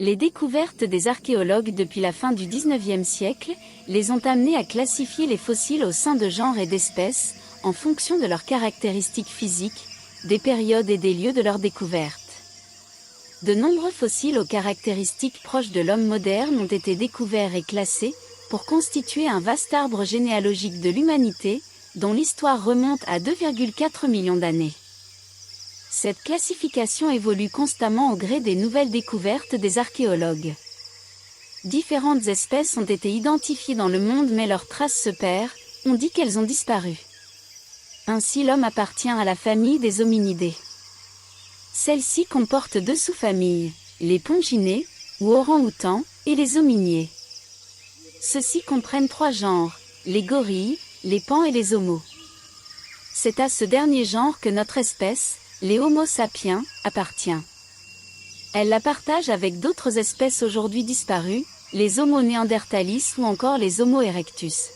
Les découvertes des archéologues depuis la fin du XIXe siècle les ont amenés à classifier les fossiles au sein de genres et d'espèces, en fonction de leurs caractéristiques physiques, des périodes et des lieux de leur découverte. De nombreux fossiles aux caractéristiques proches de l'homme moderne ont été découverts et classés, pour constituer un vaste arbre généalogique de l'humanité, dont l'histoire remonte à 2,4 millions d'années. Cette classification évolue constamment au gré des nouvelles découvertes des archéologues. Différentes espèces ont été identifiées dans le monde mais leurs traces se perdent, on dit qu'elles ont disparu. Ainsi l'homme appartient à la famille des hominidés. Celle-ci comporte deux sous-familles, les ponginés, ou orang-outans, et les hominiers. Ceux-ci comprennent trois genres, les gorilles, les pans et les homos. C'est à ce dernier genre que notre espèce, les Homo sapiens, appartient. Elle la partage avec d'autres espèces aujourd'hui disparues, les Homo neanderthalis ou encore les Homo erectus.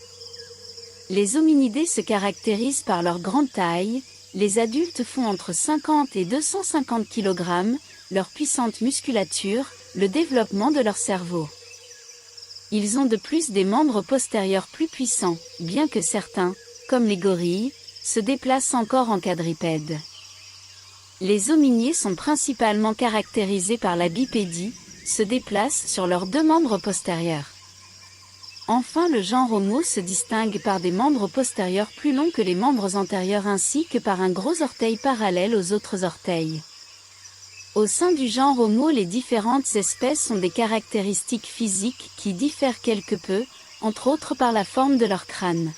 Les hominidés se caractérisent par leur grande taille, les adultes font entre 50 et 250 kg, leur puissante musculature, le développement de leur cerveau. Ils ont de plus des membres postérieurs plus puissants, bien que certains, comme les gorilles, se déplacent encore en quadrupède. Les hominiers sont principalement caractérisés par la bipédie, se déplacent sur leurs deux membres postérieurs. Enfin le genre Homo se distingue par des membres postérieurs plus longs que les membres antérieurs ainsi que par un gros orteil parallèle aux autres orteils. Au sein du genre Homo, les différentes espèces ont des caractéristiques physiques qui diffèrent quelque peu, entre autres par la forme de leur crâne.